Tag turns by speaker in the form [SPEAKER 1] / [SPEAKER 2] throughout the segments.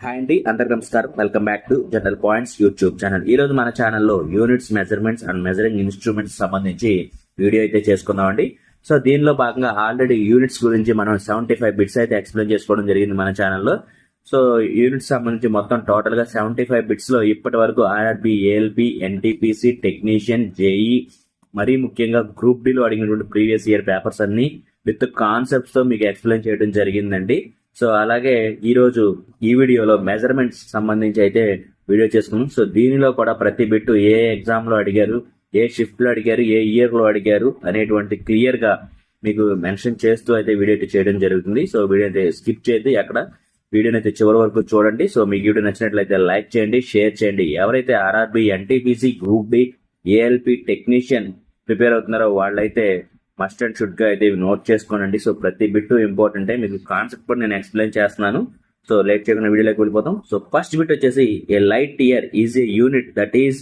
[SPEAKER 1] Hi అండి, అందరికీ నమస్కారం. Welcome back to general points YouTube channel. ఈ రోజు మన ఛానల్లో units, measurements and measuring instruments సంబంధించి వీడియో అయితే చేసుకుందామండి. సో దీనిలో భాగంగా ఆల్రెడీ యూనిట్స్ గురించి మనం 75 బిట్స్ అయితే ఎక్స్ప్లెయిన్ చేసుకోవడం జరిగింది మన ఛానల్లో. సో యూనిట్స్ సంబంధించి మొత్తం టోటల్ గా 75 బిట్స్ లో ఇప్పటి వరకు RRB, ALP, NTPC, technician, JEE, మరీ ముఖ్యంగా గ్రూప్ డి లో అడిగినటువంటి ప్రీవియస్ ఇయర్ పేపర్స్ అన్ని విత్ కాన్సెప్ట్స్ తో మీకు ఎక్స్ప్లెయిన్ చేయడం జరిగిందండి. సో అలాగే ఈ రోజు ఈ వీడియోలో మెజర్మెంట్స్ సంబంధించి అయితే వీడియో చేసుకున్నాం. సో దీనిలో కూడా ప్రతి బిట్టు ఏ ఎగ్జామ్ లో అడిగారు, ఏ షిఫ్ట్ లో అడిగారు, ఏ ఇయర్ లో అడిగారు అనేటువంటి క్లియర్ గా మీకు మెన్షన్ చేస్తూ అయితే వీడియో అయితే చేయడం జరుగుతుంది. సో వీడియో అయితే స్కిప్ చేయద్దు, అక్కడ వీడియోని అయితే చివరి వరకు చూడండి. సో మీకు వీడియో నచ్చినట్లయితే లైక్ చేయండి, షేర్ చేయండి. ఎవరైతే RRB, NTPC, group D, ALP, technician prepare అవుతున్నారో వాళ్ళైతే మస్ట్ అండ్ షుడ్ గా అయితే నోట్ చేసుకోనండి. సో ప్రతి బిట్టు ఇంపార్టెంట్, మీకు కాన్సెప్ట్ కూడా నేను ఎక్స్ప్లెయిన్ చేస్తున్నాను. సో లేట్ చేయకుండా వీడియోలోకి వెళ్ళిపోతాం. సో ఫస్ట్ బిట్ వచ్చేసి a light year is a unit that is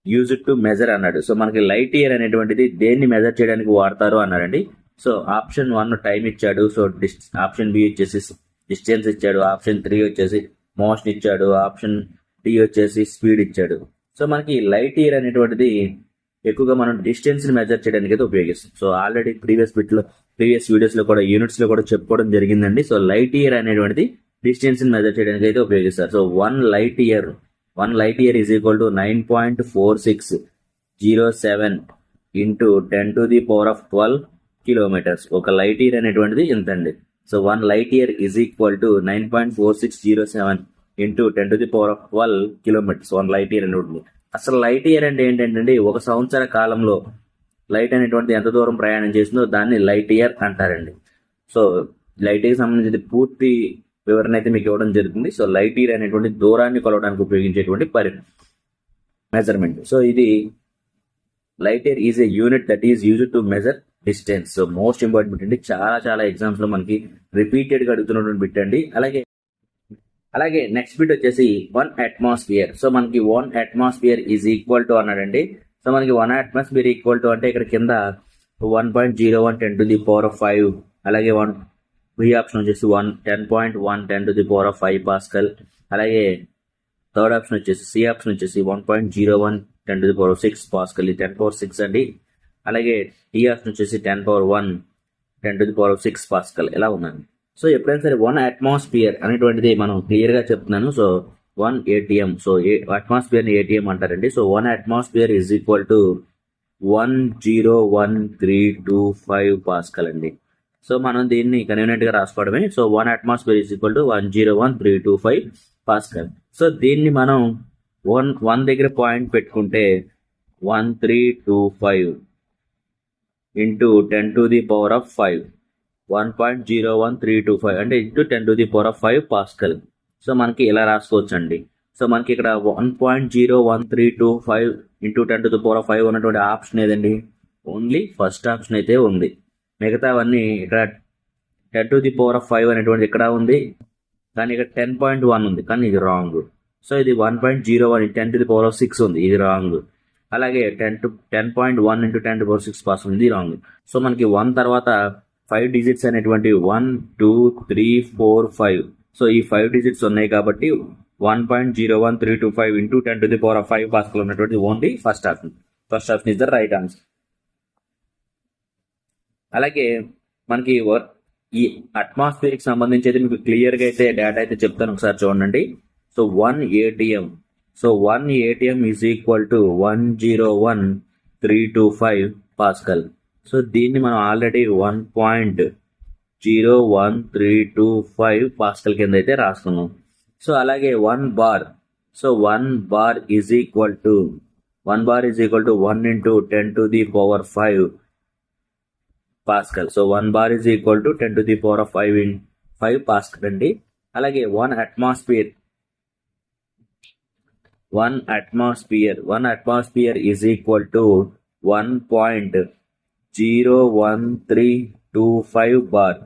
[SPEAKER 1] used to measure అన్నాడు. సో మనకి లైట్ ఇయర్ అనేటువంటిది దేన్ని మెజర్ చేయడానికి వాడతారు అన్నారండి. సో ఆప్షన్ 1 టైం ఇచ్చాడు. సో ఆప్షన్ బి వచ్చేసి డిస్టెన్స్ ఇచ్చాడు. ఆప్షన్ 3 వచ్చేసి మోషన్ ఇచ్చాడు. ఆప్షన్ డి వచ్చేసి స్పీడ్ ఇచ్చాడు. సో మనకి లైట్ ఇయర్ అనేటువంటిది ఎక్కువగా మనం డిస్టెన్స్ ని మెజర్ చేయడానికి అయితే ఉపయోగిస్తాం. సో ఆల్రెడీ ప్రీవియస్ వీడియోస్ లో కూడా యూనిట్స్ లో కూడా చెప్పుకోవడం జరిగిందండి. సో లైట్ ఇయర్ అనేటువంటిది డిస్టెన్స్ ని మెజర్ చేయడానికి అయితే ఉపయోగిస్తారు. So one light year is equal to 9.4607 into 10⁻12 kilometres. ఒక లైట్ ఇయర్ అనేటువంటిది ఇంతండి. So one light year is equal to 9.4607 into 10⁻12 kilometres. One light year అనేటువంటి అసలు లైట్ ఇయర్ అంటే ఏంటంటే ఒక సంవత్సర కాలంలో లైట్ అనేటువంటి ఎంత దూరం ప్రయాణం చేసిందో దాన్ని లైట్ ఇయర్ అంటారండి. సో లైట్ ఇయర్ సంబంధించిన పూర్తి వివరణ అయితే మీకు ఇవ్వడం జరుగుతుంది. సో లైట్ ఇయర్ అనేటువంటి దూరాన్ని కొలవడానికి ఉపయోగించేటువంటి మెజర్మెంట్. సో ఇది light year is a unit that is used to measure distance. So most important bit అండి, చాలా ఎగ్జామ్స్ లో మనకి రిపీటెడ్ గా అడుగుతున్నటువంటి బిట్ అండి. అలాగే నెక్స్ట్ బిట్ వచ్చేసి 1 అట్మాస్ఫియర్. సో మనకి 1 అట్మాస్ఫియర్ ఈజ్ ఈక్వల్ టు అన్నాడండి. సో మనకి 1 అట్మాస్ఫియర్ ఈక్వల్ టు అంటే ఇక్కడ కింద 1.01 10⁵, అలాగే బి ఆప్షన్ వచ్చేసి 10.1 10⁵ పాస్కల్. అలాగే థర్డ్ ఆప్షన్ వచ్చేసి సి ఆప్షన్ వచ్చేసి 1.01 10⁶ పాస్కల్, ఇది 10⁶ అండి. అలాగే డి ఆప్షన్ వచ్చేసి 10⁻1 10⁶ పాస్కల్ ఇలా ఉందండి. సో ఎప్పుడైనా సరే 1 అట్మాస్ఫియర్ అనేటువంటిది మనం క్లియర్ గా చెప్తున్నాను. So 1 ATM. సో అట్మాస్ఫియర్ ని ATM అంటారండి. So 1 atmosphere is equal to 101,325 pascal అండి. సో మనం దీన్ని కన్వీనియంట్ గా రాసుకోవడమే. So 1 atmosphere is equal to 101,325 pascal. So దీన్ని మనం 1 దగ్గర పాయింట్ పెట్టుకుంటే 1325 ఇంటూ 10⁵ 1.01325 అంటే ఇంటూ 10⁵ పాస్కల్. సో మనకి ఇలా రాసుకోవచ్చు అండి. సో మనకి ఇక్కడ 1.01325 ఇంటూ 10⁵ ఉన్నటువంటి ఆప్షన్ ఏదండి? ఓన్లీ ఫస్ట్ ఆప్షన్ అయితే ఉంది. మిగతావన్నీ ఇక్కడ 10⁵ అనేటువంటి ఇక్కడ ఉంది, కానీ ఇక్కడ 10.1 ఉంది, కానీ ఇది రాంగ్. సో ఇది 1.01 10⁶ ఉంది, ఇది రాంగ్. అలాగే 10.1 ఇంటూ 10⁶ పాస్కల్ ఉంది, రాంగ్. సో మనకి 1 తర్వాత 5 డిజిట్స్ అనేటువంటి 1 2 3 4 5. సో ఈ 5 డిజిట్స్ ఉన్నాయి కాబట్టి 1.01325 ఇంటూ 10⁵ పాస్కల్ ఉన్నటువంటి only first option is the right answer. అలాగే మనకి ఈ అట్మాస్ఫియర్ కి సంబంధించి అయితే మీకు క్లియర్ గా అయితే డేటా అయితే చెప్తాను, ఒకసారి చూడండి. So 1 ATM. So 1 ATM is equal to 101,325 pascal. So దీన్ని మనం ఆల్రెడీ 1.01325 పాస్కల్ కింద అయితే రాసుకున్నాం. సో అలాగే 1 bar. So 1 bar is equal to 1 into 10⁵ pascal. So 1 bar is equal to 10⁵5 pascal అండి. అలాగే 1 atmosphere is equal to 1.01325 bar.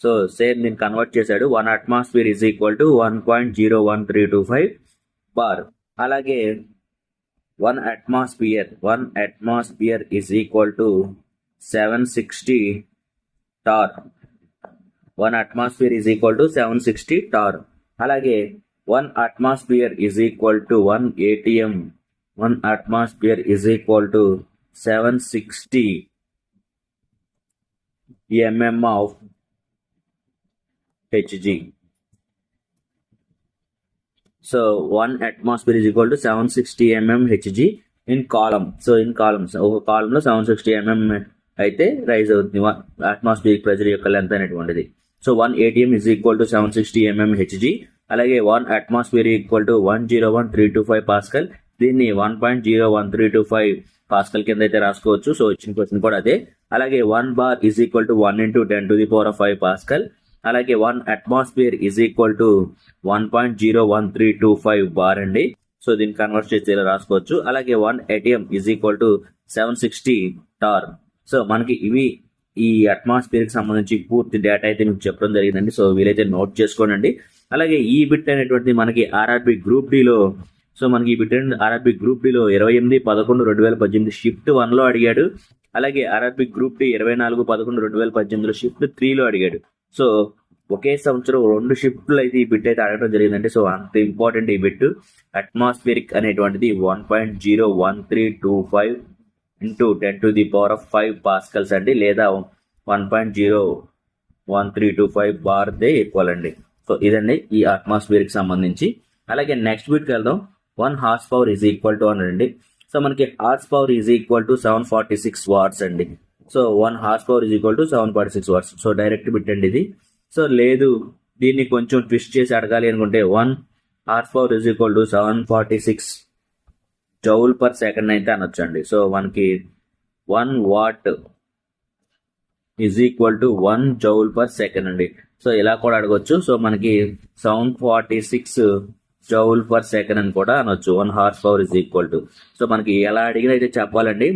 [SPEAKER 1] So same దీన్ని convert చేశాడు. 1 atmosphere is equal to 1.01325 bar. అలాగే 1 atmosphere is equal to 760 torr. 1 atmosphere is equal to 760 torr. అలాగే 1 atmosphere is equal to 1 atm. 1 atmosphere is equal to 760 mm of Hg. So 1 atmosphere is equal to 760 mm Hg in column. So in columns, ఒక column లో 760 mm అయితే rise అవుతుంది atmospheric pressure యొక్క length అనేటువంటిది. So 1 atm is equal to 760 mm Hg. అలాగే 1 atmosphere equal to 101325 pascal. దీన్ని 1.01325 pascal కింద అయితే రాసుకోవచ్చు. సో ఇచ్చిన క్వశ్చన్ కూడా అదే. అలాగే 1 bar is equal to 1 into 10 to the power of 5 pascal. అలాగే 1 atmosphere is equal to 1.01325 bar అండి. సో దీన్ని కన్వర్ట్ చేసి ఇలా రాసుకోవచ్చు. అలాగే 1 atm is equal to 760 torr. So మనకి ఇవి ఈ అట్మాస్ఫియర్ కి సంబంధించి పూర్తి డేటా అయితే మీకు చెప్పడం జరిగిందండి. సో వీలైతే నోట్ చేసుకోనండి. అలాగే ఈ బిట్ అనేటువంటిది మనకి ఆర్ఆర్బి గ్రూప్ డిలో, సో మనకి ఈ బిట్ ఆర్ఆర్బి గ్రూప్ డిలో 28/11/2018 షిఫ్ట్ 1 లో అడిగాడు. అలాగే ఆర్ఆర్బి గ్రూప్ డి 24/11/2018 షిఫ్ట్ 3 లో అడిగాడు. సో ఒకే సంవత్సరం 2 షిఫ్ట్లు అయితే ఈ బిట్ అయితే అడగడం జరిగిందండి. సో అంత ఇంపార్టెంట్ ఈ బిట్. అట్మాస్ఫియరిక్ అనేటువంటిది 1.01325 into 10 to the power of 5 Pascal's అండి, లేదా 1.01325 బార్ దే ఈక్వల్ అండి. సో ఇదండి ఈ అట్మాస్ఫియర్ కి సంబంధించి. అలాగే నెక్స్ట్ బిట్కి వెళ్దాం. 1 horsepower is equal to అనండి. సో మనకి horsepower is equal to 746 watts అండి. So 1 horsepower is equal to 746 watts. So direct bit అండి ఇది. సో లేదు దీన్ని కొంచెం ట్విస్ట్ చేసి అడగాలి అనుకుంటే 1 horsepower is equal to 746 joule per second అయితే అనొచ్చండి. సో మనకి 1 what is equal to 1 joule per second అండి. సో ఇలా కూడా అడగొచ్చు. సో మనకి 746 జౌల్ పర్ సెకండ్ అని కూడా అనొచ్చు. 1 horsepower is equal to, so మనకి ఎలా అడిగినా అయితే చెప్పాలండి.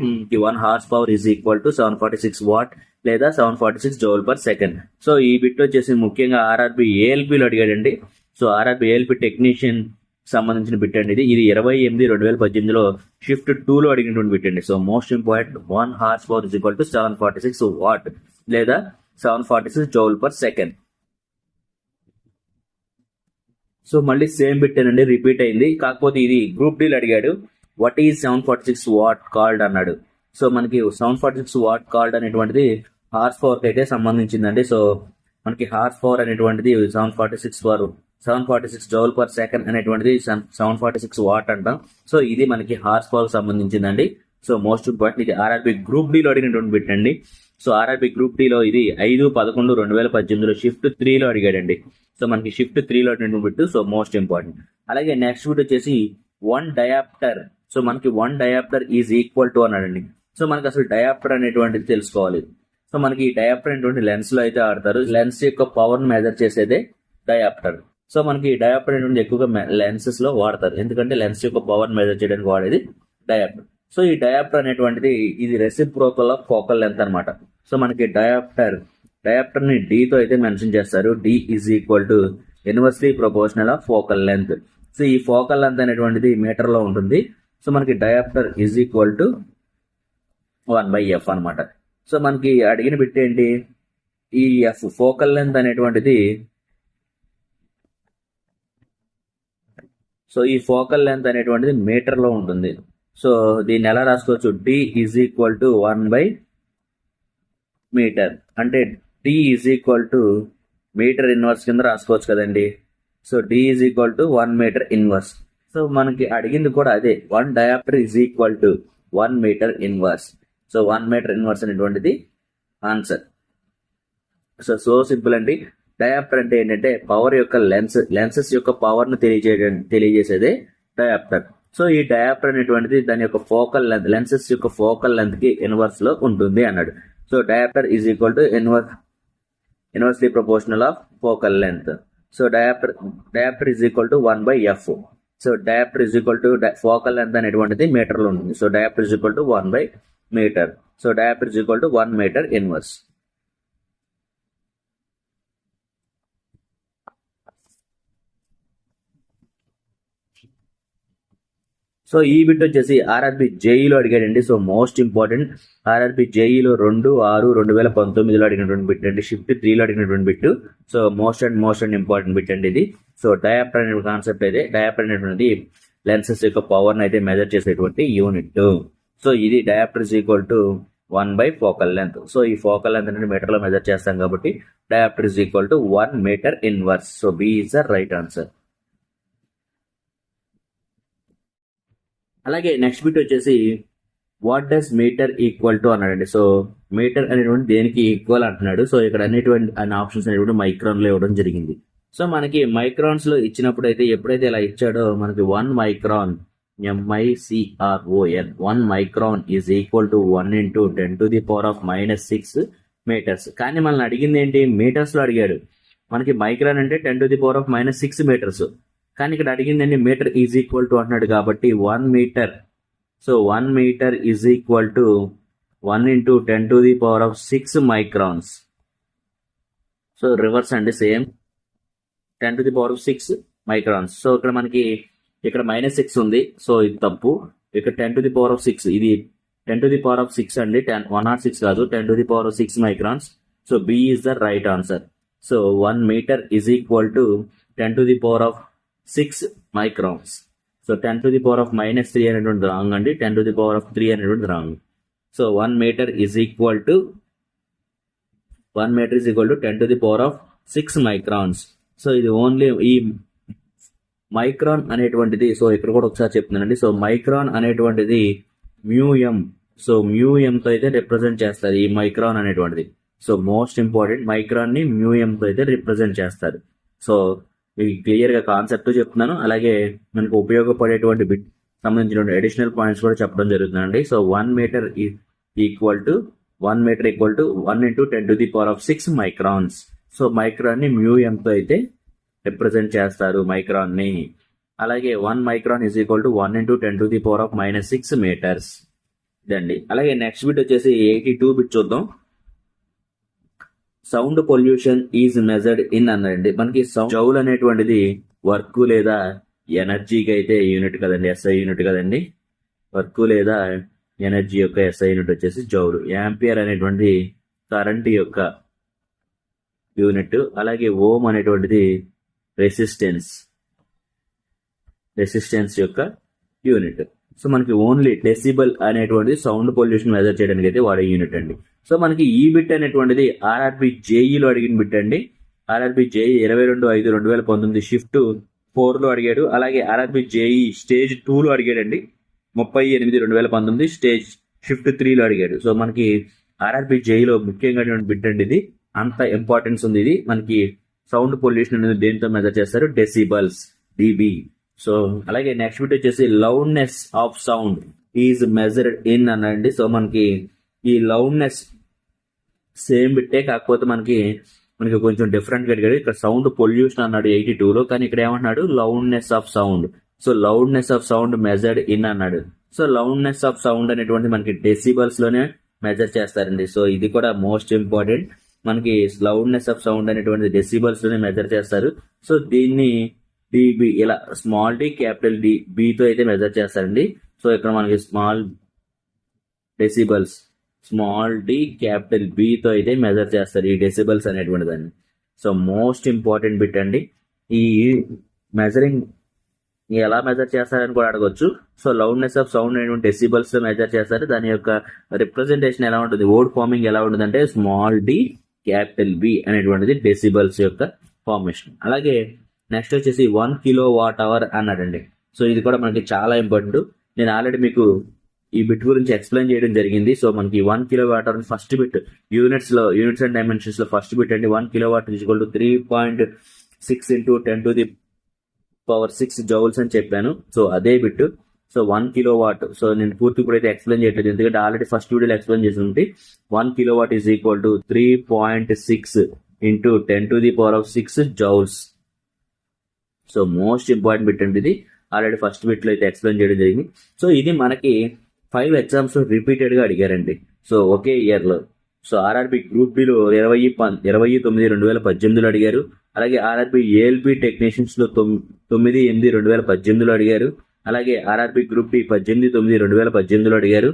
[SPEAKER 1] 1 horsepower is equal to 746 watt లేదా 746 జౌల్ పర్ సెకండ్. సో ఈ బిట్ వచ్చేసి ముఖ్యంగా ఆర్ఆర్బి ఏఎల్పిలో అడిగాడండి. సో ఆర్ఆర్బి ఏఎల్పి టెక్నీషియన్ సంబంధించిన బిట్ అండి ఇది. ఇది 28/2018 షిఫ్ట్ 2 లో అడిగినటువంటి బిట్ అండి. So most important 1 horsepower is equal to 746 watt లేదా 746 జౌల్ పర్ సెకండ్. సో మళ్ళీ సేమ్ బిట్ అండి, రిపీట్ అయింది. కాకపోతే ఇది గ్రూప్ డీల్ అడిగాడు. వాట్ ఈజ్ 746 వాట్ కాల్డ్ అన్నాడు. సో మనకి 746 వాట్ కాల్డ్ అనేటువంటిది హార్స్ పవర్ అయితే సంబంధించిందండి. సో మనకి హార్స్ పవర్ అనేటువంటిది 746 జౌల్ పర్ సెకండ్ అనేటువంటిది 746 వాట్ అంటాం. సో ఇది మనకి హార్స్ పవర్ సంబంధించిందండి. సో మోస్ట్ ఇంపార్టెంట్ ఇది ఆర్ఆర్బి గ్రూప్ డీలో అడిగినటువంటి బిట్ అండి. సో ఆర్ఆర్బి గ్రూప్ డీలో ఇది 5/11/2018 షిఫ్ట్ 3 లో అడిగాడండి. సో మనకి షిఫ్ట్ 3 లో అడిగినటువంటి బిట్. So most important. అలాగే నెక్స్ట్ బిట్ వచ్చేసి 1 డయాప్టర్. సో మనకి 1 డయాప్టర్ ఈజ్ ఈక్వల్ టు అన్నాడండి. సో మనకి అసలు డయాప్టర్ అనేటువంటిది తెలుసుకోవాలి. సో మనకి ఈ డయాప్టర్ అనేటువంటి లెన్స్ లో అయితే ఆడతారు. లెన్స్ యొక్క పవర్ ని మెజర్ చేసేదే డయాప్టర్. సో మనకి డయాప్టర్ అనేటువంటి ఎక్కువగా లెన్సెస్ లో వాడతారు, ఎందుకంటే లెన్స్ యొక్క పవర్ మెజర్ చేయడానికి వాడేది డయాప్టర్. సో ఈ డయాప్టర్ అనేటువంటిది ఇది రెసిప్రోకల్ ఆఫ్ ఫోకల్ లెంత్ అనమాట. సో మనకి డయాప్టర్ ని D తో అయితే మెన్షన్ చేస్తారు. D is equal to inversely proportional of focal length. So ఈ ఫోకల్ లెంత్ అనేటువంటిది మీటర్ లో ఉంటుంది. సో మనకి dioptre is equal to 1/f అనమాట. సో మనకి అడిగిన బిట్ ఏంటి, ఈ ఎఫ్ ఫోకల్ లెంత్ అనేటువంటిది, సో ఈ ఫోకల్ లెంత్ అనేటువంటిది మీటర్ లో ఉంటుంది. సో దీన్ని ఎలా రాసుకోవచ్చు, D ఈజ్ ఈక్వల్ టు 1/మీటర్. అంటే D is equal to metre inverse కింద రాసుకోవచ్చు కదండి. So D is equal to 1 metre inverse. So మనకి అడిగింది కూడా అదే, 1 dioptre is equal to 1 metre inverse. So 1 metre inverse అనేటువంటిది ఆన్సర్. సో సింపుల్ అండి. డయాప్టర్ అంటే ఏంటంటే పవర్ యొక్క లెన్సెస్ యొక్క పవర్ ను తెలియజేసేదే డయాప్టర్. సో ఈ డయాప్టర్ అనేటువంటిది దాని యొక్క ఫోకల్ లెంత్, లెన్సెస్ యొక్క ఫోకల్ లెంత్ కి ఇన్వర్స్ లో ఉంటుంది అన్నాడు. So dioptre is equal to inversely proportional of focal length. So dioptre is equal to 1/f. So dioptre is equal to focal length అనేటువంటిది మీటర్ లో ఉంటుంది. So dioptre is equal to 1/మీటర్. So dioptre is equal to 1 metre inverse. So ఈ bit వచ్చేసి RRB జేఈలో అడిగాడండి. So most important RRB జేఈలో 2/6/2019లో అడిగినటువంటి bit అండి. షిఫ్ట్ 3లో అడిగినటువంటి bit. So most and important bit అండి ఇది. సో డయాప్టర్ అనే కాన్సెప్ట్ అయితే డయాప్టర్ అనేటువంటిది లెన్సెస్ యొక్క పవర్ ని అయితే మెజర్ చేసేటువంటి యూనిట్. సో ఇది డయాప్టర్ ఈజ్ ఈక్వల్ టు 1/ఫోకల్ లెంత్. సో ఈ ఫోకల్ లెంత్ అనేది మీటర్ లో మెజర్ చేస్తాం కాబట్టి dioptre is equal to 1 metre inverse. So B is the right answer. అలాగే నెక్స్ట్ బిట్ వచ్చేసి what does metre equal to అన్నాడండి. సో మీటర్ అనేటువంటి దేనికి ఈక్వల్ అంటున్నాడు. సో ఇక్కడ అనేటువంటి ఆప్షన్స్ అనేటువంటి మైక్రాన్ లో ఇవ్వడం జరిగింది. సో మనకి మైక్రాన్స్ లో ఇచ్చినప్పుడు అయితే ఎప్పుడైతే ఇలా ఇచ్చాడో మనకి 1 micron MICRON 1 micron is equal to 1 × 10⁻⁻6 metres. కానీ మనల్ని అడిగింది ఏంటి, మీటర్స్ లో అడిగాడు. మనకి మైక్రాన్ అంటే 10⁻⁻6 మీటర్స్. కానీ ఇక్కడ అడిగిందండి మీటర్ ఈజ్ ఈక్వల్ టు అంటున్నాడు కాబట్టి 1 metre. So 1 metre is equal to 1 × 10⁻6 microns. So reverse అండి, సేమ్ 10⁻6 మైక్రాన్స్. సో ఇక్కడ మనకి ఇక్కడ -6 ఉంది. సో ఇది తప్పు. ఇక్కడ 10⁻6 ఇది 10⁻6 అండి. 106 కాదు, 10⁻6 microns. So B is the right answer. So 1 metre is equal to 10⁻6 microns. So 10⁻−3 అనేటువంటి రాంగ్ అండి, 10⁻3 అనేటువంటి wrong. So 1 metre is equal to 10⁻6 microns. So ఇది ఓన్లీ ఈ మైక్రాన్ అనేటువంటిది. సో ఇక్కడ కూడా ఒకసారి చెప్తున్నానండి. సో మైక్రాన్ అనేటువంటిది మ్యూఎం. సో మ్యూఎం తో అయితే రిప్రజెంట్ చేస్తారు ఈ మైక్రాన్ అనేటువంటిది. సో మోస్ట్ ఇంపార్టెంట్, మైక్రాన్ ని మ్యూఎం తో అయితే రిప్రజెంట్ చేస్తారు. సో ఇది క్లియర్ గా కాన్సెప్ట్ చెప్తున్నాను, అలాగే మనకు ఉపయోగపడేటువంటి బిట్ సంబంధించిన అడిషనల్ పాయింట్స్ కూడా చెప్పడం జరుగుతుందండి. So 1 metre equal to 1 × 10⁻6 microns. So micron ని మ్యూఎం తో అయితే రిప్రజెంట్ చేస్తారు మైక్రాన్ ని. అలాగే 1 micron is equal to 1 × 10⁻6 metres ఇదండి. అలాగే నెక్స్ట్ బిట్ వచ్చేసి 82 బిట్ చూద్దాం. Sound pollution is measured in అన్నారండి. మనకి జౌల్ అనేటువంటిది వర్క్ లేదా ఎనర్జీకి అయితే యూనిట్ కదండి, ఎస్ఐ యూనిట్ కదండి. వర్క్ లేదా ఎనర్జీ యొక్క ఎస్ఐ యూనిట్ వచ్చేసి జౌల్. యాంపియర్ అనేటువంటి కరెంట్ యొక్క యూనిట్. అలాగే ఓం అనేటువంటిది రెసిస్టెన్స్ యొక్క యూనిట్. సో మనకి ఓన్లీ డెసిబల్ అనేటువంటి సౌండ్ పొల్యూషన్ మెజర్ చేయడానికి అయితే వాడే యూనిట్ అండి. సో మనకి ఈ బిట్ అనేటువంటిది ఆర్ఆర్బి జేఈలో అడిగిన బిట్ అండి. ఆర్ఆర్బి జేఈ 22/5/2019 షిఫ్ట్ 4లో అడిగాడు. అలాగే ఆర్ఆర్బి జేఈ స్టేజ్ 2లో అడిగాడండి. 30/8/2019 స్టేజ్ షిఫ్ట్ 3లో అడిగాడు. సో మనకి ఆర్ఆర్బి జేఈలో ముఖ్యంగా బిట్ అండి ఇది. అంత ఇంపార్టెన్స్ ఉంది ఇది. మనకి సౌండ్ పొల్యూషన్ అనేది దేంతో మెజర్ చేస్తారు, డెసిబల్స్, డిబి. సో అలాగే నెక్స్ట్ బిట్ వచ్చేసి loudness of sound is measured in అనండి. సో మనకి ఈ లౌడ్నెస్ సేమ్ బిట్టే, కాకపోతే మనకి కొంచెం డిఫరెంట్ గా అడిగాడు. ఇక్కడ సౌండ్ పొల్యూషన్ అన్నాడు 82లో, కానీ ఇక్కడ ఏమంటున్నాడు loudness of sound. So loudness of sound measured in అన్నాడు. సో లౌడ్నెస్ ఆఫ్ సౌండ్ అనేటువంటి మనకి డెసిబల్స్ లోనే మెజర్ చేస్తారండి. సో ఇది కూడా మోస్ట్ ఇంపార్టెంట్. మనకి లౌడ్నెస్ ఆఫ్ సౌండ్ అనేటువంటి డెసిబల్స్ లోనే మెజర్ చేస్తారు. సో దీన్ని డిబి ఇలా స్మాల్ డి క్యాపిటల్ డి బితో అయితే మెజర్ చేస్తారండి. సో ఇక్కడ మనకి small decibels small D capital బితో అయితే మెజర్ చేస్తారు ఈ డెసిబల్స్ అనేటువంటి దాన్ని. సో మోస్ట్ ఇంపార్టెంట్ బిట్ అండి. ఈ మెజరింగ్ ఎలా మెజర్ చేస్తారని కూడా అడగొచ్చు. సో లౌడ్నెస్ ఆఫ్ సౌండ్ అనేటువంటి డెసిబల్స్ తో మెజర్ చేస్తారు. దాని యొక్క రిప్రజెంటేషన్ ఎలా ఉంటుంది, వర్డ్ ఫార్మింగ్ ఎలా ఉంటుంది అంటే స్మాల్ డి క్యాపిటల్ బి అనేటువంటిది డెసిబల్స్ యొక్క ఫార్మేషన్. అలాగే నెక్స్ట్ వచ్చేసి 1 kWh అన్నాడండి. సో ఇది కూడా మనకి చాలా ఇంపార్టెంట్. నేను ఆల్రెడీ మీకు ఈ బిట్ గురించి ఎక్స్ప్లెయిన్ చేయడం జరిగింది. సో మనకి 1 kWh first bit units and dimensions లో ఫస్ట్ బిట్ అండి. 1 kW = 3.6 × 10⁻6 జౌల్స్ అని చెప్పాను. సో అదే బిట్. So 1 kilowatt. సో నేను పూర్తి కూడా అయితే ఎక్స్ప్లెయిన్ చేయట్లేదు, ఎందుకంటే ఆల్రెడీ ఫస్ట్ వీడియోలో ఎక్స్ప్లెయిన్ చేసి ఉంటే 1 kilowatt = 3.6 × 10⁻6 joules. So most important bit అండి ఇది. ఆల్రెడీ ఫస్ట్ బిట్ లో అయితే ఎక్స్ప్లెయిన్ చేయడం జరిగింది. సో ఇది మనకి 5 ఎగ్జామ్స్ రిపీటెడ్ గా అడిగారండి. సో ఒకే ఇయర్ లో. సో ఆర్ఆర్బి గ్రూప్ బిలో 20/9/2018లో అడిగారు. అలాగే ఆర్ఆర్బి ఏఎల్బి టెక్నీషియన్స్ లో 9/8/2018లో అడిగారు. అలాగే ఆర్ఆర్బి గ్రూప్ డి 18/9/2018లో అడిగారు.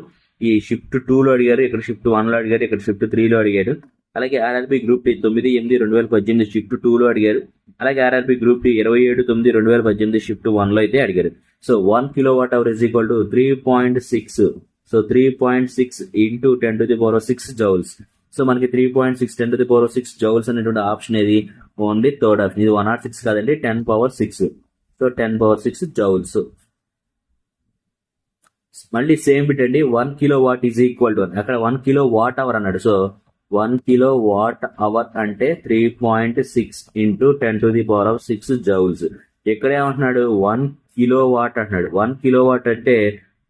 [SPEAKER 1] ఈ షిఫ్ట్ 2లో అడిగారు, ఇక్కడ షిఫ్ట్ 1లో అడిగారు, ఇక్కడ షిఫ్ట్ 3లో అడిగారు. అలాగే ఆర్ఆర్బి గ్రూప్ డి 9/8/2018 షిఫ్ట్ 2లో అడిగారు. అలాగే ఆర్ఆర్బి గ్రూప్ డి 27/9/2018 షిఫ్ట్ 1లో అయితే అడిగారు. So 1 kWh is equal to 3.6. So 3.6 into 10⁶ joules. So మనకి 3.6 10⁶ జౌల్స్ అనేటువంటి ఆప్షన్ ఏది? Only third option. ఇది 106 కాదండి, 10⁶. So 10⁶ joules. మళ్ళీ సేమ్ బిట్ అండి, 1 kilowatt ఈజ్ ఈక్వల్ టు అక్కడ 1 kWh అన్నాడు. సో 1 kWh అంటే 3.6 into 10⁶ జౌల్స్. ఇక్కడ ఏమంటున్నాడు? 1 kilowatt అంటున్నాడు. 1 kilowatt అంటే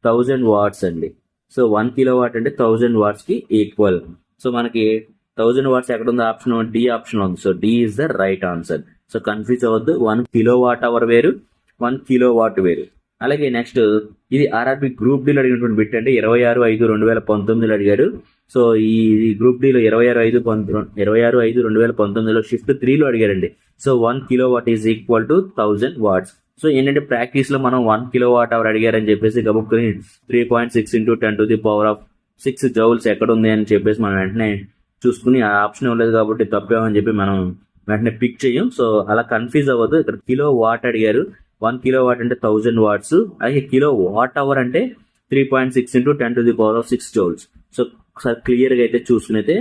[SPEAKER 1] 1000 watts అండి. సో 1 kilowatt అంటే 1000 watts కి ఈక్వల్. సో మనకి 1000 watts ఎక్కడ ఉంది? ఆప్షన్ డి ఆప్షన్ ఉంది. So D is the right answer. So confuse అవ్వద్దు, 1 kWh వేరు, 1 kilowatt వేరు. అలాగే నెక్స్ట్ ఇది ఆర్ఆర్బి గ్రూప్ డిలో అడిగినటువంటి బిట్ అంటే 26/5/2019లో అడిగారు. సో ఈ గ్రూప్ డిలో 26/5/2019లో షిఫ్ట్ 3లో అడిగారండి. So 1 kilowatt is equal to 1000 watts. So ఏంటంటే ప్రాక్టీస్ లో మనం 1 kWh అడిగారని చెప్పేసి గబుక్కుని 3.6 into 10⁶ జౌల్స్ ఎక్కడ ఉంది అని చెప్పేసి మనం వెంటనే చూసుకుని ఆ ఆప్షన్ ఇవ్వలేదు కాబట్టి తప్పేమని చెప్పి మనం వెంటనే పిక్ చేయం. సో అలా కన్ఫ్యూజ్ అవ్వదు. ఇక్కడ కిలోవాట్ అడిగారు. 1 kilowatt అంటే 1000 watts. అలాగే kWh అంటే 3.6 into 10⁶ జౌల్స్. సో ఒకసారి క్లియర్ గా అయితే చూసుకుని అయితే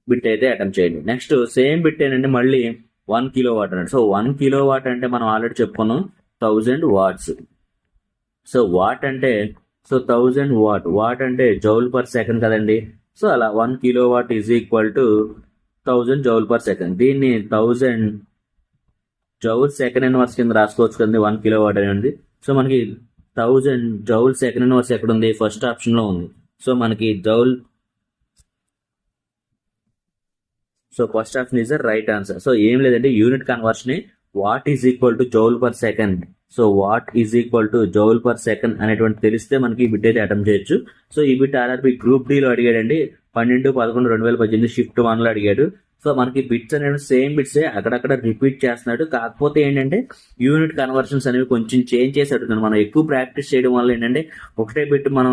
[SPEAKER 1] బిట్ అయితే అటెంప్ట్ చేయండి. నెక్స్ట్ సేమ్ బిట్ ఏంటంటే మళ్ళీ 1 kilowatt అన్నాడు. సో 1 kilowatt అంటే మనం ఆల్రెడీ చెప్పుకున్నాం 1000 watts. సో వాట్ అంటే 1000 వాట్ అంటే జౌల్ పర్ సెకండ్ కదండి. సో అలా 1 kilowatt is equal to 1000 joule per second. దీన్ని 1000 జౌల్ సెకండ్ ఇన్వర్స్ కింద రాసుకోవచ్చు కదండి 1 kilowatt అనేది. సో మనకి 1000 జౌల్ సెకండ్ ఇన్వర్స్ ఎక్కడ ఉంది? ఫస్ట్ ఆప్షన్ లో ఉంది. సో మనకి joule, so first option is the right answer. So ఏం లేదంటే unit conversion what is equal to joule per second. So what is equal to joule per second అనేటువంటి తెలిస్తే మనకి ఈ బిట్ అయితే అటెంప్ట్ చేయొచ్చు. సో ఈ బిట్ ఆర్ఆర్బి గ్రూప్ డి లో అడిగాడండి. 12/11/2018 షిఫ్ట్ 1లో అడిగాడు. సో మనకి బిట్స్ అనేవి సేమ్ బిట్సే అక్కడక్కడ రిపీట్ చేస్తున్నాడు. కాకపోతే ఏంటంటే యూనిట్ కన్వర్షన్స్ అనేవి కొంచెం చేంజ్ చేసి అడుగుతున్నాడు. మనం ఎక్కువ ప్రాక్టీస్ చేయడం వల్ల ఏంటంటే ఒకటే బిట్ మనం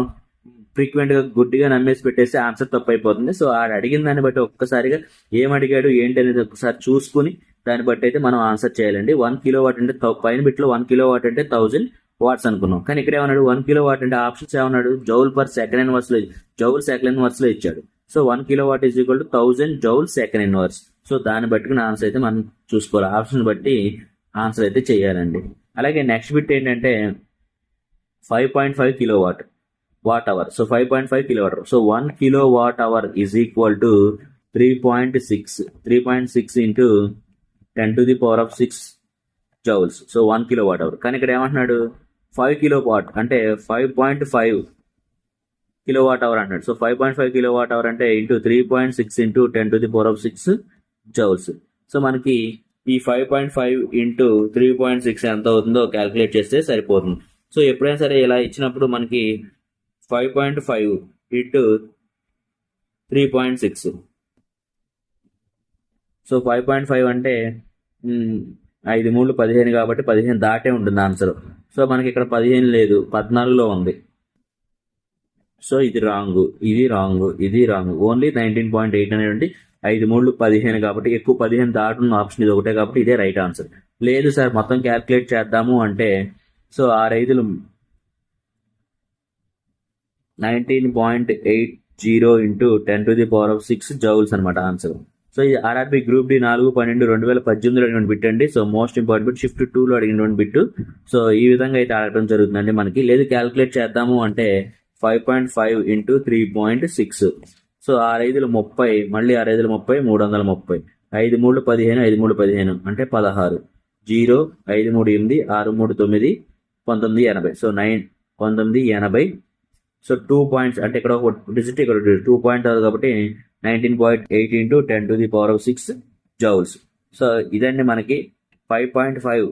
[SPEAKER 1] ఫ్రీక్వెంట్ గా గుడ్డిగా నమ్మేసి పెట్టేస్తే ఆన్సర్ తప్పు అయిపోతుంది. సో ఆడు అడిగిన దాన్ని బట్టి ఒక్కసారిగా ఏం అడిగాడు ఏంటి అనేది ఒకసారి చూసుకుని దాన్ని బట్టి అయితే మనం ఆన్సర్ చేయాలండి. 1 kilowatt అంటే పైన బిట్లో 1 kilowatt అంటే 1000 watts అనుకున్నాం. కానీ ఇక్కడ ఏమన్నాడు? 1 kilowatt అంటే ఆప్షన్స్ ఏమన్నాడు? జౌల్ పర్ సెకండ్ ఇన్వర్స్ లో, జౌల్ సెకండ్ ఇన్వర్స్ లో ఇచ్చాడు. So 1 kilowatt is equal to 1000 joule second inverse. So దాన్ని బట్టి ఆన్సర్ అయితే మనం చూసుకోవాలి. ఆప్షన్ బట్టి ఆన్సర్ అయితే చేయాలండి. అలాగే నెక్స్ట్ బిట్ ఏంటంటే 5.5 kilowatt watt hour. So 5.5 kilowatt. So 1 kilowatt is equal to 3.6 into 10⁶ joules. So 1 kilowatt. కానీ ఇక్కడ ఏమంటున్నాడు? 5 kilowatt అంటే 5.5 kilowatt అంటున్నాడు. సో 5.5 kilowatt అంటే ఇంటూ 3.6 into 10⁶ జౌల్స్. సో మనకి ఈ 5.5 into 3.6 ఎంత అవుతుందో క్యాల్కులేట్ చేస్తే సరిపోతుంది. సో ఎప్పుడైనా సరే ఇలా ఇచ్చినప్పుడు మనకి 5.5 into 3.6. సో 5.5 అంటే 5 3 15 కాబట్టి 15 దాటే ఉంటుంది ఆన్సర్. సో మనకి ఇక్కడ 15 లేదు, 14లో ఉంది. సో ఇది రాంగ్, ఇది రాంగ్, ఇది రాంగ్. ఓన్లీ 19.8 అనేది 5 3 15 కాబట్టి ఎక్కువ 15 దాటున్న ఆప్షన్ ఇది ఒకటే కాబట్టి ఇదే రైట్ ఆన్సర్. లేదు సార్ మొత్తం క్యాల్కులేట్ చేద్దాము అంటే సో 6 5 19.80 into 10⁶ జౌల్స్ అనమాట ఆన్సర్. సో ఇది ఆర్ఆర్బి గ్రూప్ డి 4/12/2018లో అడిగిన బిట్ అండి. So most important bit shift 2లో అడిగినటువంటి బిట్. సో ఈ విధంగా అయితే అడగడం జరుగుతుందండి మనకి. లేదు క్యాల్కులేట్ చేద్దాము అంటే 5.5 into 3.6. సో 6 5 30, మళ్ళీ 6 5 30, 330, 5 3 15, 5 3 15 అంటే 16, 0 5 3 8, 6 3 9, 1980. సో 1980. సో 2 points అంటే ఇక్కడ ఒక డిజిట్ ఇక్కడ 2 point కాబట్టి 19.8 into 10⁶ జౌల్స్. సో ఇదండి మనకి 5.5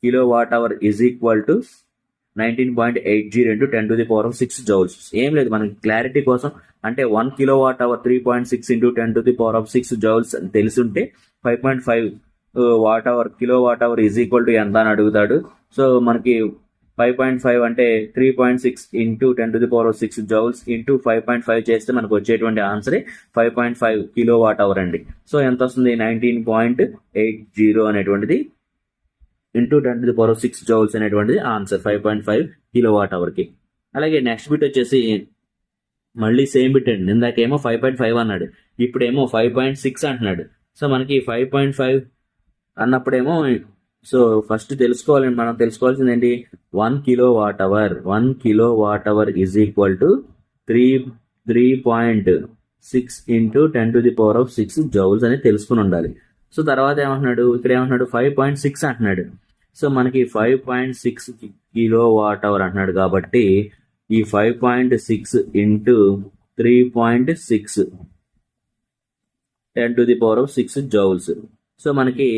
[SPEAKER 1] kilowatt is equal to 19.80 into 10⁶ joules. ఏం లేదు మనకి క్లారిటీ కోసం అంటే 1 kilowatt 3.6 into 10⁶ జౌల్స్ అని తెలుసుంటే 5.5 kilowatt ఈజ్ ఈక్వల్ టు ఎంత అని అడుగుతాడు. సో మనకి 5.5 అంటే 3.6 ఇంటూ 10⁻6 జౌల్స్ ఇంటూ 5.5 చేస్తే మనకు వచ్చేటువంటి ఆన్సరే 5.5 కిలో వాట్ అవర్ అండి. సో ఎంత వస్తుంది? 19.80 అనేటువంటిది ఇంటూ 10⁻6 జౌల్స్ అనేటువంటిది ఆన్సర్ 5.5 కిలో వాట్ అవర్కి. అలాగే నెక్స్ట్ బిట్ వచ్చేసి మళ్ళీ సేమ్ బిట్ అండి. ఇందాకేమో 5.5 అన్నాడు, ఇప్పుడేమో 5.6 అంటున్నాడు. సో మనకి 5.5 అన్నప్పుడేమో సో ఫస్ట్ మనం తెలుసుకోవాల్సింది ఏంటి? 1 kilo watt hour is equal to 3.6 into 10⁻6 joules అని తెలుసుకుని ఉండాలి. సో తర్వాత ఏమంటున్నాడు? ఇక్కడ ఏమంటున్నాడు? 5.6 అంటున్నాడు. సో మనకి 5.6 కిలో వాట్ అవర్ అంటున్నాడు కాబట్టి ఈ 5.6 ఇంటూ 3.6 10⁻6 జౌల్స్. సో మనకి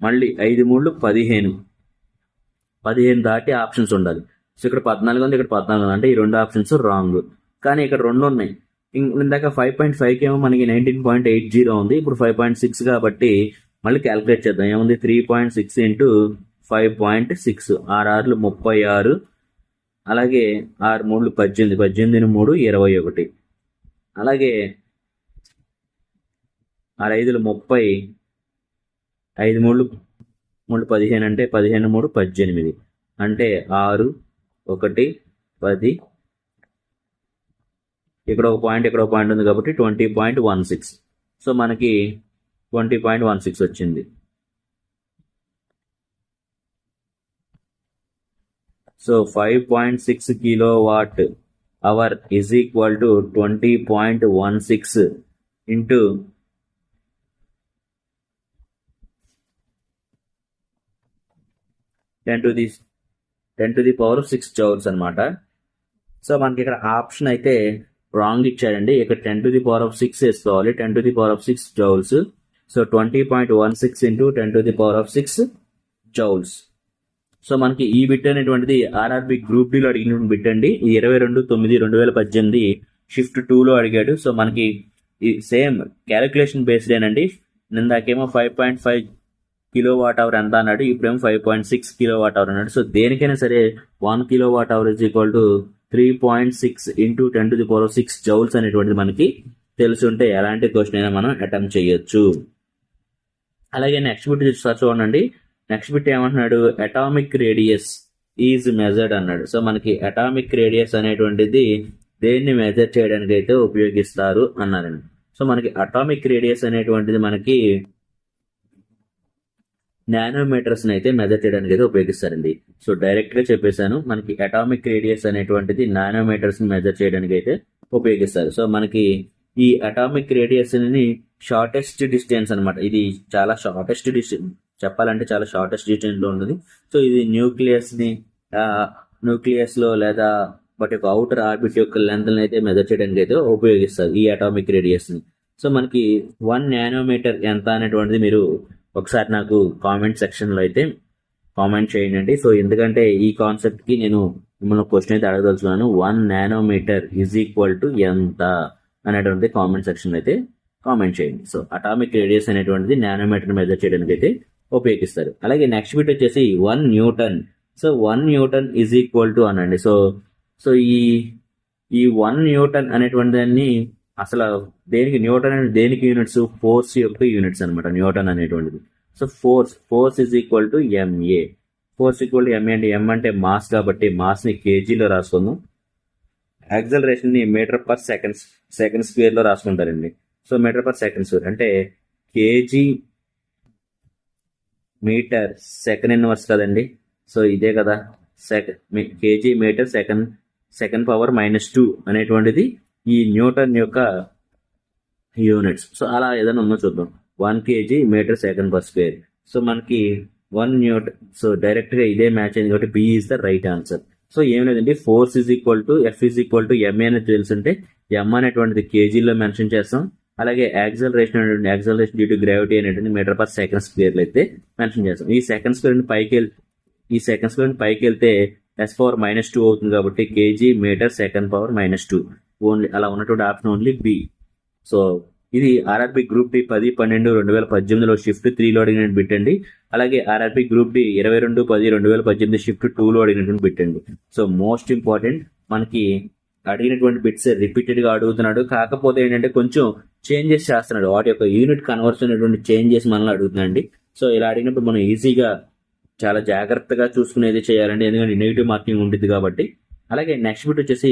[SPEAKER 1] మళ్ళీ 5 3 15 దాటి ఆప్షన్స్ ఉండాలి. సో ఇక్కడ 14 ఉంది, ఇక్కడ 14 ఉంది, అంటే ఈ రెండు ఆప్షన్స్ రాంగ్. కానీ ఇక్కడ రెండు ఉన్నాయి. ఇందాక 5.5 ఏమో మనకి 19.80 ఉంది, ఇప్పుడు 5.6 కాబట్టి మళ్ళీ క్యాలిక్యులేట్ చేద్దాం. ఏముంది? 3.6 ఇంటూ 5.6 6 36, అలాగే 6 3 18, 18 3 21, అలాగే 6 5 30, 5 3 15 అంటే 15 3 18, అంటే 6 1 10, ఇక్కడ ఒక పాయింట్ ఇక్కడ ఒక పాయింట్ ఉంది కాబట్టి 20.16. సో మనకి 20.16 వచ్చింది. So 5.6 kilo what hour is equal to 20.16 into 10⁻6 joules అనమాట. సో మనకి ఇక్కడ ఆప్షన్ అయితే రాంగ్ ఇచ్చాడండి. ఇక్కడ 10⁻6 వేసుకోవాలి, 10⁻6 joules. So 20.16 into 10⁻6 joules. So మనకి ఈ బిట్ అనేటువంటిది ఆర్ఆర్బి గ్రూప్ డిలో అడిగిన బిట్ అండి. 22/9/2018 షిఫ్ట్ 2లో అడిగాడు. సో మనకి సేమ్ క్యాలిక్యులేషన్ బేస్డ్ ఏనండి. నిందాకేమో 5.5 కిలో వాట్ అవర్ ఎంత అన్నాడు, ఇప్పుడేమో 5.6 కిలో వాట్ అవర్ అన్నాడు. సో దేనికైనా సరే 1 kilo watt hour is equal to 3.6 into 10⁻6 joules అనేటువంటిది మనకి తెలుసుంటే ఎలాంటి క్వశ్చన్ అయినా మనం అటెంప్ట్ చేయొచ్చు. అలాగే నెక్స్ట్ బిట్ చూడండి. నెక్స్ట్ బిట్ ఏమంటున్నాడు? అటామిక్ రేడియస్ ఈజ్ మెజర్డ్ అన్నాడు. సో మనకి అటామిక్ రేడియస్ అనేటువంటిది దేన్ని మెజర్ చేయడానికి అయితే ఉపయోగిస్తారు అన్నారండి. సో మనకి అటామిక్ రేడియస్ అనేటువంటిది మనకి నానోమీటర్స్ అయితే మెజర్ చేయడానికి అయితే ఉపయోగిస్తారండి. సో డైరెక్ట్ గా చెప్పేశాను, మనకి అటామిక్ రేడియస్ అనేటువంటిది నానోమీటర్స్ ని మెజర్ చేయడానికి అయితే ఉపయోగిస్తారు. సో మనకి ఈ అటామిక్ రేడియస్ ని షార్టెస్ట్ డిస్టెన్స్ అనమాట. ఇది చాలా షార్టెస్ట్ డిస్టెన్స్, చెప్పాలంటే చాలా షార్టెస్ట్ డిస్టెన్స్ లో ఉంటుంది. సో ఇది న్యూక్లియస్ లో లేదా వాటి యొక్క అవుటర్ ఆర్బిట్ యొక్క లెంత్ అయితే మెజర్ చేయడానికి అయితే ఉపయోగిస్తారు ఈ అటామిక్ రేడియస్ ని. సో మనకి 1 నానోమీటర్ ఎంత అనేటువంటిది మీరు ఒకసారి నాకు కామెంట్ సెక్షన్ లో అయితే కామెంట్ చేయండి. సో ఎందుకంటే ఈ కాన్సెప్ట్ కి నేను మిమ్మల్ని క్వశ్చన్ అయితే అడగదలుచుకున్నాను. 1 నానోమీటర్ ఈజ్ ఈక్వల్ టు ఎంత అనేటువంటి కామెంట్ సెక్షన్ అయితే కామెంట్ చేయండి. సో అటామిక్ రేడియస్ అనేటువంటిది నానోమీటర్ మెజర్ చేయడానికి అయితే ఉపయోగిస్తారు. అలాగే నెక్స్ట్ బిట్ వచ్చేసి 1 Newton. So 1 Newton is equal to అనండి. సో ఈ 1 న్యూటన్ అనేటువంటి దాన్ని అసలు న్యూటన్ అనేది దేనికి యూనిట్స్? ఫోర్స్ యొక్క యూనిట్స్ అనమాట న్యూటన్ అనేటువంటిది. So force is equal to MA. Force equal to MA అంటే ఎం అంటే మాస్ కాబట్టి మాస్ ని కేజీలో రాసుకుందాం. యాక్సలరేషన్ ని మీటర్ పర్ సెకండ్ స్క్వేర్ లో రాసుకుంటారండి. So metre per second square అంటే కేజీ మీటర్ సెకండ్ ఇన్వర్స్ కదండి. సో ఇదే కదా కేజీ మీటర్ సెకండ్ పవర్ -2 అనేటువంటిది ఈ న్యూటన్ యొక్క యూనిట్స్. సో అలా ఏదైనా ఉందో చూద్దాం. 1 kg metre second per square. So మనకి 1 న్యూటన్. సో డైరెక్ట్ గా ఇదే మ్యాచ్ అయింది కాబట్టి B is the right answer. So ఏం లేదండి, force is equal to F is equal to MA అనేది తెలుసుంటే ఎం అనేటువంటిది కేజీలో మెన్షన్ చేస్తాం. అలాగే యాక్సలరేషన్ డ్యూ టు గ్రావిటీ అనేటువంటి మీటర్ పర్ సెకండ్ స్క్వేర్ లో అయితే మెన్షన్ చేస్తాం. ఈ సెకండ్ స్క్వేర్ పైకి వెళ్తే S పవర్ -2 అవుతుంది కాబట్టి KG metre second power -2 only. అలా ఉన్నటువంటి ఆప్షన్ ఓన్లీ బి. సో ఇది ఆర్ఆర్బి గ్రూప్ డి 10/12/2018లో షిఫ్ట్ 3లో అడిగినట్టు పెట్టండి. అలాగే ఆర్ఆర్బి గ్రూప్ డి 22/10/2018 షిఫ్ట్ 2లో అడిగినటువంటి పెట్టండి. సో మోస్ట్ ఇంపార్టెంట్, మనకి అడిగినటువంటి బిట్స్ రిపీటెడ్ గా అడుగుతున్నాడు. కాకపోతే ఏంటంటే కొంచెం చేంజెస్ చేస్తున్నాడు, వాటి యొక్క యూనిట్ కన్వర్షన్ అనేటువంటి చేంజెస్ మనల్ని అడుగుతుందండి. సో ఇలా అడిగినప్పుడు మనం ఈజీగా చాలా జాగ్రత్తగా చూసుకునేది చేయాలండి, ఎందుకంటే నెగిటివ్ మార్కింగ్ ఉంటుంది కాబట్టి. అలాగే నెక్స్ట్ బిట్ వచ్చేసి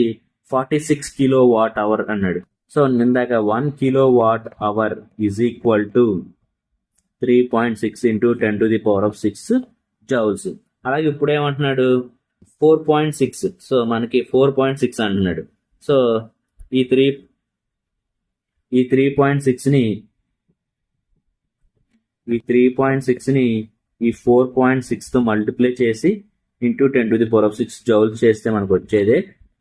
[SPEAKER 1] 46 కిలో వాట్ అవర్ అన్నాడు. సో ఇందాక 1 kilo watt hour is equal to 3.6 into 10⁻⁶ joules. అలాగే ఇప్పుడు ఏమంటున్నాడు 4.6. సో మనకి 4.6 అంటున్నాడు. సో ఈ 3.6ని ఈ 4.6తో మల్టిప్లై చేసి ఇంటూ 10⁻⁶ జౌల్స్ చేస్తే మనకు వచ్చేదే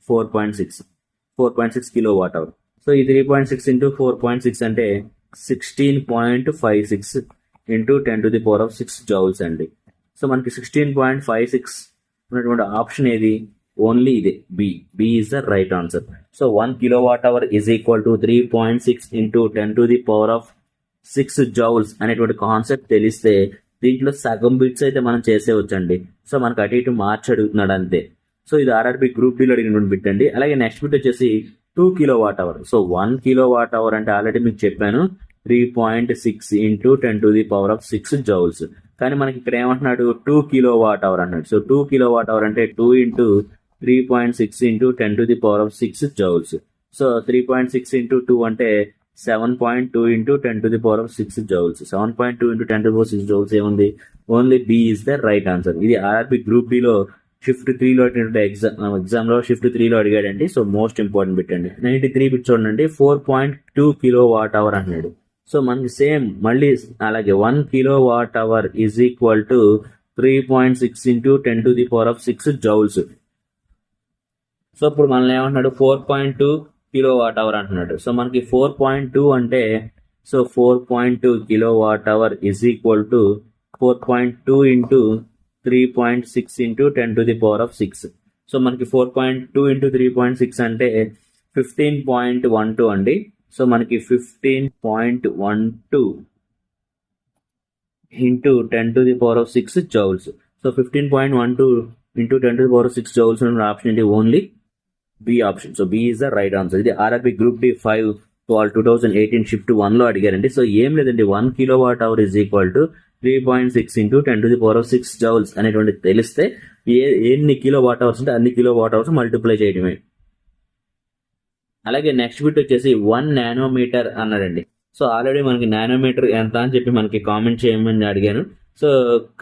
[SPEAKER 1] 4.6 కిలో వాట్ అవర్. సో ఈ 3.6 ఇంటూ 4.6 అంటే 16.56 ఇంటూ 10⁻⁶ జౌల్స్ అండి. సో మనకి 16.56 ఉన్నటువంటి ఆప్షన్ ఏది? ఓన్లీ ఇదే, B is the right answer. So 1 kilo watt hour is equal to 3.6 into 10⁻⁶ joules అనేటువంటి కాన్సెప్ట్ తెలిస్తే దీంట్లో సగం బిట్స్ అయితే మనం చేసేవచ్చండి. సో మనకు అటు ఇటు మార్చి అడుగుతున్నాడు అంతే. సో ఇది ఆర్ఆర్బి గ్రూప్ డీలో అడిగినటువంటి బిట్ అండి. అలాగే నెక్స్ట్ బిట్ వచ్చేసి 2 kilo watt hour. So 1 kilo watt hour అంటే ఆల్రెడీ మీకు చెప్పాను 3.6 ఇంటూ 10⁻⁶ జౌల్స్. కానీ మనకి ఇక్కడ ఏమంటున్నాడు 2 కిలో వాట్ అవర్ అన్నాడు. సో 2 కిలో వాట్ అవర్ అంటే 2 into 3.6 into 10⁻⁶ joules. So 3.6 into 2 అంటే 7.2 ఇంటూ 10⁻⁶ జౌల్స్. 7.2 ఇంటూ 10⁻⁶ జౌల్స్ ఏముంది? Only B is the right answer. ఇది ఆర్ఆర్బి గ్రూప్ డిలో షిఫ్ట్ 3లో ఎగ్జామ్ లో షిఫ్ట్ 3లో అడిగాడండి. సో మోస్ట్ ఇంపార్టెంట్ బిట్ అండి. 93 బిట్ చూడండి, 4.2 కిలో వాట్ అవర్ అన్నాడు. సో మనకి సేమ్ మళ్ళీ అలాగే 1 kilo watt hour is equal to 3.6 into 10⁻⁶ joules. So ఇప్పుడు మనల్ని ఏమంటున్నాడు 4.2 కిలో వాట్ అవర్ అంటున్నాడు. సో మనకి 4.2 అంటే so 4.2 kilo watt hour is equal to 4.2 into 3.6 into 10⁻⁶. So మనకి 4.2 ఇంటూ 3.6 అంటే 15.12 అండి. సో మనకి 15.12 into 10⁻⁶ joules. So 15.12 into 10⁻⁶ joules option ఏంటి? Only B option. So B is the right answer. ఇది RRB group D 5 2018 shift 1లో అడిగారండి. So ఏం లేదండి, 1 kilo watt hour is equal to 3.6 into 10⁻⁶ joules అనేటువంటి తెలిస్తే ఎన్ని కిలో వాట్ అవర్స్ ఉంటే అన్ని కిలో వాట్ అవర్స్ మల్టిప్లై చేయడమే. అలాగే నెక్స్ట్ బిట్ వచ్చేసి 1 నానోమీటర్ అన్నాడండి. సో ఆల్రెడీ మనకి నానోమీటర్ ఎంత అని చెప్పి మనకి కామెంట్ చేయమని అడిగాను. సో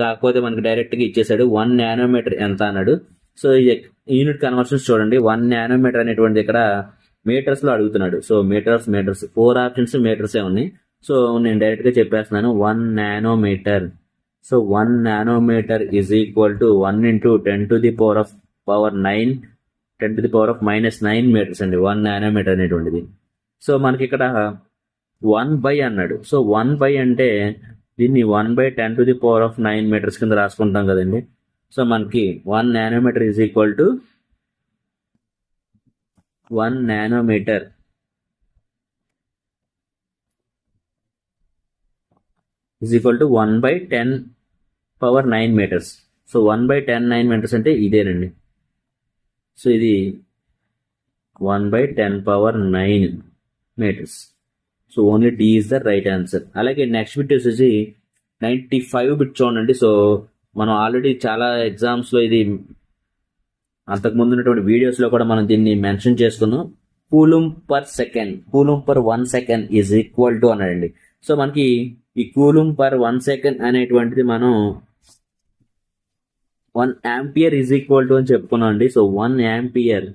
[SPEAKER 1] కాకపోతే మనకి డైరెక్ట్గా ఇచ్చేసాడు 1 నానోమీటర్ ఎంత అన్నాడు. సో యూనిట్ కన్వర్షన్స్ చూడండి, 1 నానోమీటర్ అనేటువంటిది ఇక్కడ మీటర్స్ లో అడుగుతున్నాడు. సో మీటర్స్ 4 ఆప్షన్స్ మీటర్సే ఉన్నాయి. సో నేను డైరెక్ట్ గా చెప్పేస్తున్నాను 1 nanometre. So 1 nanometre is equal to 1 into 10⁻⁹ 10⁻⁻⁹ metres అండి 1 నానోమీటర్ అనేటువంటిది. సో మనకి ఇక్కడ 1/, అన్నాడు. సో 1/, అంటే దీన్ని 1/10⁹ మీటర్స్ కింద రాసుకుంటాం కదండి. సో మనకి 1 nanometre is equal to 1 nanometre is equal to 1/10⁹ metres. So 1/10⁹ metres అంటే ఇదేనండి. సో ఇది 1/10⁹ metres. So only D is the right answer. అలాగే నెక్స్ట్ బిట్ వచ్చేసి 95 బిట్ చూడండి. సో మనం ఆల్రెడీ చాలా ఎగ్జామ్స్ లో ఇది అంతకుముందు ఉన్నటువంటి వీడియోస్ లో కూడా మనం దీన్ని మెన్షన్ చేసుకున్నాం. Coulomb per 1 second is equal to అన్నాడండి. సో మనకి ఈ కూలుంబ్ పర్ 1 సెకండ్ అనేటువంటిది మనం 1 ఆంపియర్ ఈజ్ ఈక్వల్ టు అని చెప్పుకున్నాం అండి. సో 1 ఆంపియర్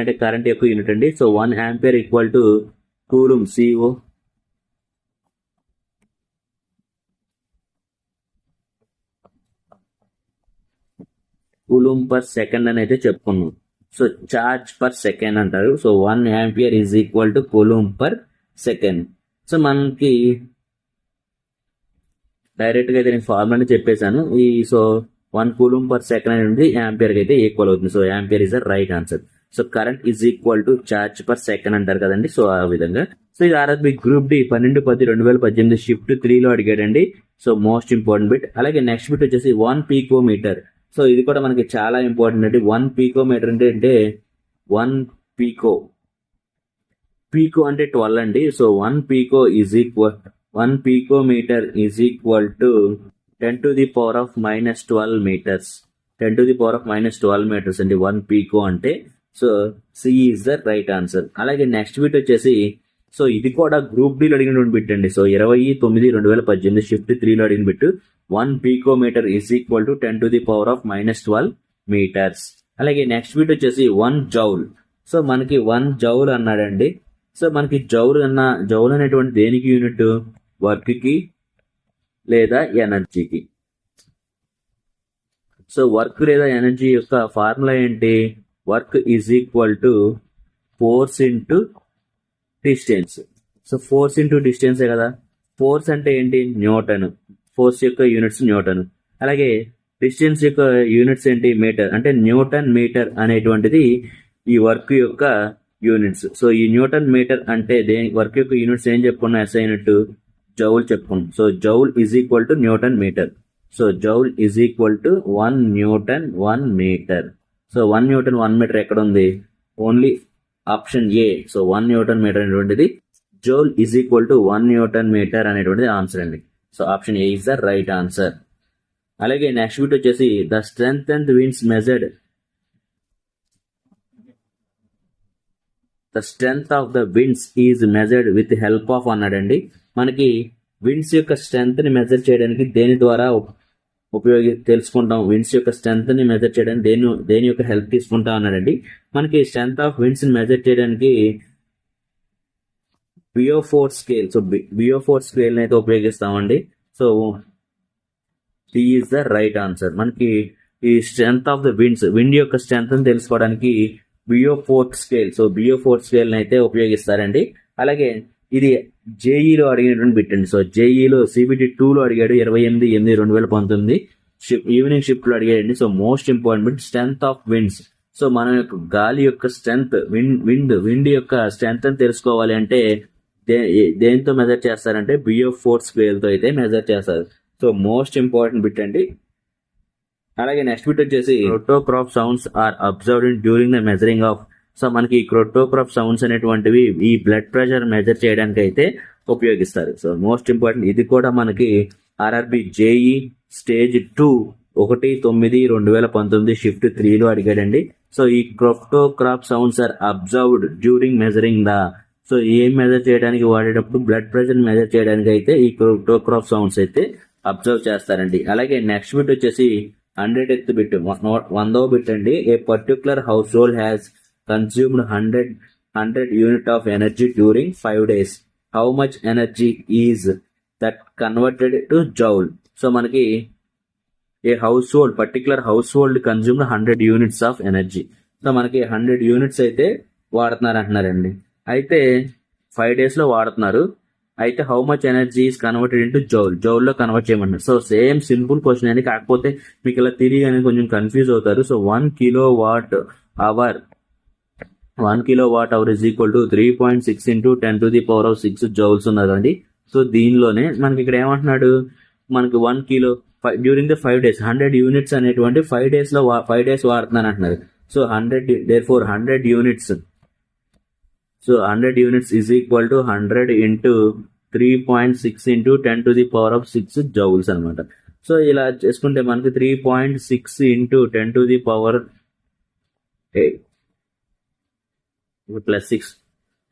[SPEAKER 1] అంటే కరెంట్ యొక్క యూనిట్ అండి. So 1 ampere equal to coulomb CO coulomb per second అని అయితే చెప్పుకున్నాం. సో చార్జ్ పర్ సెకండ్ అంటారు. So 1 ampere is equal to coulomb per second. So మనకి డైరెక్ట్ గా అయితే నేను ఫార్ములా చెప్పేశాను. సో 1 కూలుంబ్ పర్ సెకండ్ అనేది ఆంపియర్ కి అయితే ఈక్వల్ అవుతుంది. So ampere is the right answer. So current is equal to charge per second అంటారు కదండి. సో ఆ విధంగా. సో ఇది ఆర్ఆర్బి గ్రూప్ డి 12/10/2018 షిఫ్ట్ 3 లో అడిగాడండి. So most important bit. అలాగే నెక్స్ట్ బిట్ వచ్చేసి 1 పీకోమీటర్. సో ఇది కూడా మనకి చాలా ఇంపార్టెంట్ అండి. 1 పీకోమీటర్ అంటే 1 పీకో అంటే 12 అండి. So 1 picometre is equal to 10⁻⁻12 metres. 10⁻⁻12 metres అండి 1 పీకో అంటే. So C is the right answer. అలాగే నెక్స్ట్ బిట్ వచ్చేసి, సో ఇది కూడా గ్రూప్ డి లో అడిగినటువంటి బిట్ అండి. సో 20/9/2018 షిఫ్ట్ 3 లో అడిగిన bit 1 picometre is equal to 10⁻⁻12 metres. అలాగే నెక్స్ట్ బిట్ వచ్చేసి 1 జౌల్. సో మనకి 1 జౌల్ అన్నాడండి. సో మనకి జౌల్ అనేటువంటి దేనికి యూనిట్? వర్క్ కి లేదా ఎనర్జీకి. సో వర్క్ లేదా ఎనర్జీ యొక్క ఫార్ములా ఏంటి? Work is equal to force into distance. So force into డిస్టెన్సే కదా. ఫోర్స్ అంటే ఏంటి? న్యూటన్. ఫోర్స్ యొక్క యూనిట్స్ న్యూటన్. అలాగే డిస్టెన్స్ యొక్క యూనిట్స్ ఏంటి? మీటర్. అంటే న్యూటన్ మీటర్ అనేటువంటిది ఈ వర్క్ యొక్క యూనిట్స్. సో ఈ న్యూటన్ మీటర్ అంటే వర్క్ యొక్క యూనిట్స్ ఏం చెప్పుకున్నాం? ఎస్ఐ యూనిట్ జౌల్ చెప్పుకున్నాం. So joule is equal to newton metre. So joule is equal to 1 newton 1 metre. So 1 newton 1 metre ఎక్కడ ఉంది? Only option A. So 1 newton metre అనేటువంటిది joule is equal to 1 newton metre అనేటువంటిది answer అండి. So option A is the right answer. అలాగే next bit వచ్చేసి the strength and winds measured. The strength of the winds is measured with help of అన్నాడండి. మనకి winds యొక్క strength ని measure చేయడానికి దేని ద్వారా తెలుసుకుంటాం? విండ్స్ యొక్క స్ట్రెంగ్త్ ని మెజర్ చేయడానికి దేని యొక్క హెల్ప్ తీసుకుంటాం అన్నాడండి. మనకి స్ట్రెంగ్త్ ఆఫ్ విండ్స్ ని మెజర్ చేయడానికి Beaufort scale. So Beaufort scale అయితే ఉపయోగిస్తామండి. So D is the right answer. మనకి ఈ స్ట్రెంగ్త్ ఆఫ్ ద విండ్ యొక్క స్ట్రెంగ్త్ ని తెలుసుకోవడానికి Beaufort scale. So Beaufort scale అయితే ఉపయోగిస్తారండి. అలాగే ఇది జేఈలో అడిగినటువంటి బిట్ అండి. సో జేఈలో సిబిటి 2 లో అడిగాడు 28/8/2019 ఈవినింగ్ షిఫ్ట్ లో అడిగాడండి. So most important bit strength of winds. So మన యొక్క గాలి యొక్క స్ట్రెంగ్త్, విండ్ యొక్క స్ట్రెంగ్త్ అని తెలుసుకోవాలి అంటే దేంతో మెజర్ చేస్తారంటే బియోఫోర్స్ స్కేల్ తో అయితే మెజర్ చేస్తారు. సో మోస్ట్ ఇంపార్టెంట్ బిట్ అండి. అలాగే నెక్స్ట్ బిట్ వచ్చేసి Korotkoff sounds are observed during the measuring of. So మనకి క్రోటోక్రాప్ సౌండ్స్ అనేటువంటివి ఈ బ్లడ్ ప్రెషర్ మెజర్ చేయడానికి అయితే ఉపయోగిస్తారు. So most important. ఇది కూడా మనకి ఆర్ఆర్బి జేఈ స్టేజ్ 2 1/9/2019 షిఫ్ట్ 3 లో అడిగాడండి. సో ఈ Korotkoff sounds are observed during measuring the. So ఏం మెజర్ చేయడానికి వాడేటప్పుడు బ్లడ్ ప్రెషర్ మెజర్ చేయడానికి అయితే ఈ క్రోటోక్రాప్ సౌండ్స్ అయితే అబ్జర్వ్ చేస్తారండి. అలాగే నెక్స్ట్ బిట్ వచ్చేసి 100th బిట్ 100వ బిట్ అండి. A particular household has consumed 100 unit of energy during 5 days. How much energy is that converted to joule. So మనకి a particular household consumed 100 units of energy. So మనకి 100 units అయితే వాడుతున్నారు అంటున్నారండి. అయితే 5 days లో వాడుతున్నారు. అయితే how much energy is converted into joule లో కన్వర్ట్ చేయమన్నారు. సో సేమ్ సింపుల్ క్వశ్చన్ అండి. కాకపోతే మీకు ఇలా తిరిగి అనేది కొంచెం కన్ఫ్యూజ్ అవుతారు. So 1 kilowatt hour is equal to 3.6 into 10⁻6 joules ఉన్నదండి. సో దీనిలోనే మనకి ఇక్కడ ఏమంటున్నాడు? మనకి 1 kilo during the 5 days 100 units అనేటువంటి 5 days లో 5 days వాడుతున్నాను అంటున్నారు. So 100 units. So 100 units is equal to 100 into 3.6 into 10⁻6 joules అనమాట. సో ఇలా చేసుకుంటే మనకి 3.6 ఇంటూ 10⁻8 ప్లస్ 6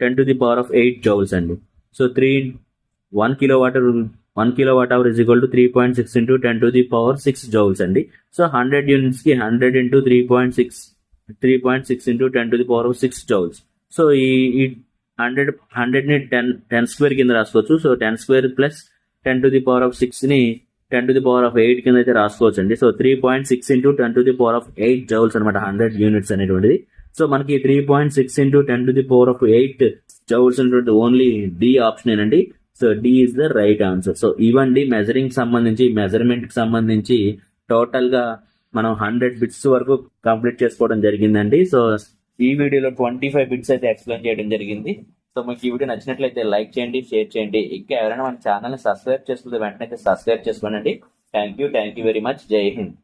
[SPEAKER 1] 10⁻8 జౌల్స్ అండి. So 1 kilowatt hour is equal to 3.6 into 10⁻6 joules అండి. సో 100 యూనిట్స్ కి 100 ఇంటూ 3.6 ఇంటూ 10⁻6 జౌల్స్. సో ఈ 100 ని 10 స్క్వేర్ కింద రాసుకోవచ్చు. సో 10 స్క్వేర్ ప్లస్ 10⁻6 ని 10�8 కింద అయితే రాసుకోవచ్చు అండి. సో 3.6 ఇంటూ 10�8 జౌల్స్ అనమాట 100 యూనిట్స్ అనేటువంటిది. సో మనకి 3.6 ఇంటూ 10�8 జౌల్స్ అనేటువంటి ఓన్లీ డి ఆప్షన్ ఏనండి. So D is the right answer. So ఇవండి మెజరింగ్ సంబంధించి మెజర్మెంట్ కి సంబంధించి టోటల్ గా మనం 100 బిట్స్ వరకు కంప్లీట్ చేసుకోవడం జరిగిందండి. సో ఈ వీడియోలో 25 బిట్స్ అయితే ఎక్స్ప్లెయిన్ చేయడం జరిగింది. సో మీకు ఈ వీడియో నచ్చినట్లయితే లైక్ చేయండి, షేర్ చేయండి. ఇంకా ఎవరైనా మన ఛానల్ని సబ్స్క్రైబ్ చేసుకుంటే వెంటనే సబ్స్క్రైబ్ చేసుకోండి. Thank you very much. జై హింద్.